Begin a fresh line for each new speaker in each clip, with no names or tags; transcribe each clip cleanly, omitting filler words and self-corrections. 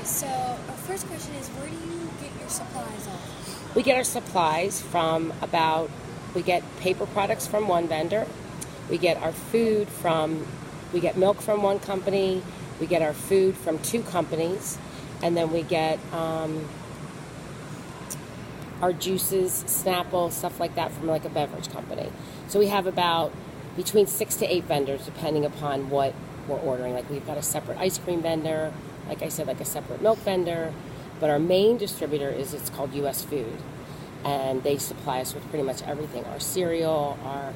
So our first question is, where do you get your supplies off?
We get our supplies from we get paper products from one vendor. We get our food we get milk from one company. We get our food from two companies. And then we get our juices, Snapple, stuff like that from like a beverage company. So we have about between 6 to 8 vendors depending upon what we're ordering. Like we've got a separate ice cream vendor, like I said, like a separate milk vendor. But our main distributor it's called U.S. Food. And they supply us with pretty much everything. Our cereal, our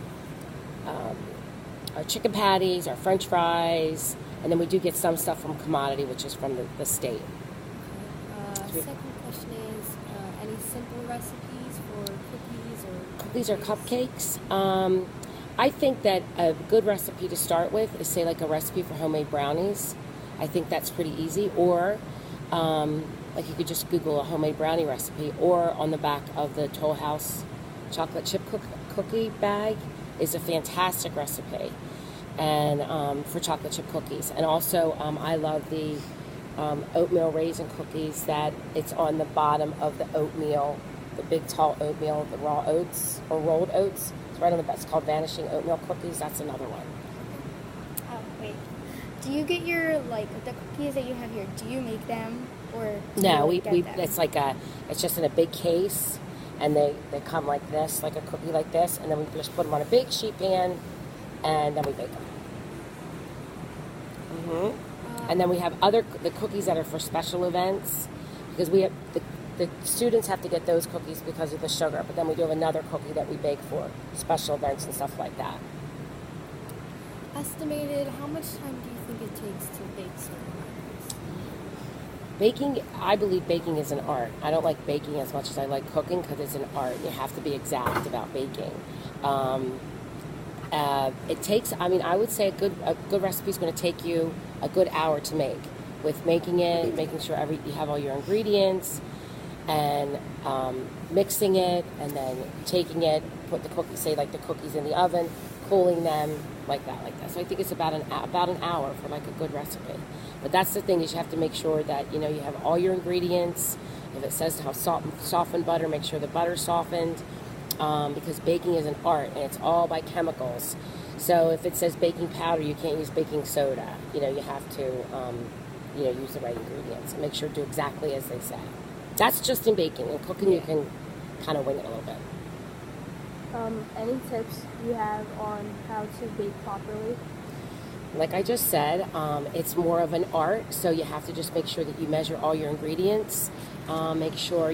chicken patties, our french fries, and then we do get some stuff from Commodity, which is from the state.
Second question is, any simple recipes for cookies or
Cookies or cupcakes? I think that a good recipe to start with is, say, like a recipe for homemade brownies. I think that's pretty easy. Or, like you could just Google a homemade brownie recipe. Or on the back of the Toll House chocolate chip cookie bag is a fantastic recipe, and for chocolate chip cookies. And also, I love the oatmeal raisin cookies that it's on the bottom of the oatmeal, the big tall oatmeal, the raw oats or rolled oats. It's right on the back. It's called Vanishing Oatmeal Cookies. That's another one.
Oh, wait. Do you get your, the cookies that you have here, do you make them? Or
No, we
get them?
it's just in a big case, and they come like this, like a cookie like this, and then we just put them on a big sheet pan, and then we bake them. And then we have the cookies that are for special events, because we have the students have to get those cookies because of the sugar, but then we do have another cookie that we bake for special events and stuff like that.
estimated, how much time do you think it takes to bake certain items?
Baking, I believe baking is an art. I don't like baking as much as I like cooking because it's an art. You have to be exact about baking. It takes, I would say a good recipe is going to take you a good hour to make. With making it, making sure you have all your ingredients, and mixing it, and then taking it, put the cookies, say like the cookies in the oven, cooling them, like that. So I think it's about an hour for like a good recipe. But that's the thing, is you have to make sure that you have all your ingredients. If it says how softened butter, make sure the butter's softened, because baking is an art and it's all by chemicals. So if it says baking powder, you can't use baking soda. You have to use the right ingredients and make sure to do exactly as they say. That's just in baking. In cooking, you can kind of wing it a little bit.
Any tips you have on how to bake properly?
Like I just said, it's more of an art, so you have to just make sure that you measure all your ingredients. Make sure,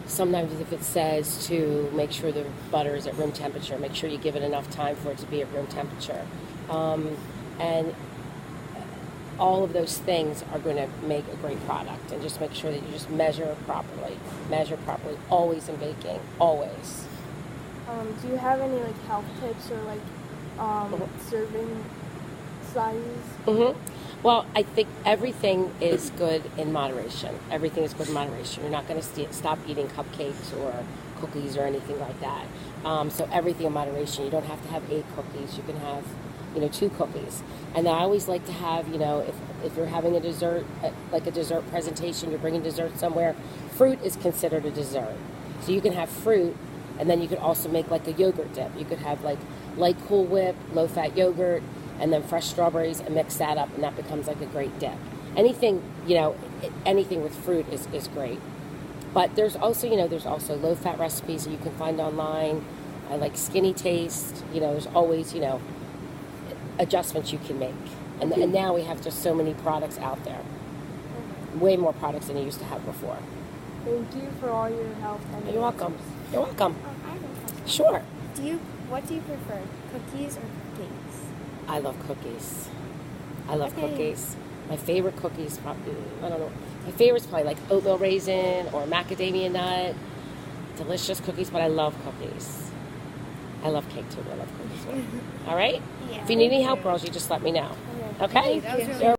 sometimes if it says to make sure the butter is at room temperature, make sure you give it enough time for it to be at room temperature. And all of those things are going to make a great product. And just make sure that you just measure properly. Measure properly, always in baking, always.
Do you have any health tips or serving sizes?
Well, I think everything is good in moderation. Everything is good in moderation. You're not going to stop eating cupcakes or cookies or anything like that. So everything in moderation. You don't have to have 8 cookies. You can have 2 cookies. And I always like to have, if you're having a dessert, like a dessert presentation, you're bringing dessert somewhere, fruit is considered a dessert. So you can have fruit, and then you could also make like a yogurt dip. You could have light Cool Whip, low-fat yogurt, and then fresh strawberries, and mix that up, and that becomes like a great dip. Anything, anything with fruit is great. But there's also low-fat recipes that you can find online. I like Skinny Taste. There's always, adjustments you can make. And now we have just so many products out there. Way more products than you used to have before.
Thank you for all your help.
You're welcome. You're welcome.
I have a question.
Sure.
What do you prefer, cookies or cupcakes?
I love cookies. I love cookies. My favorite cookies, probably, I don't know. My favorite's probably like oatmeal raisin or macadamia nut. Delicious cookies, but I love cookies. I love cake too, but I love cookies too. All right?
Yeah.
If you need any help, girls, you just let me know.
Okay.
Okay?
Thank you.
You're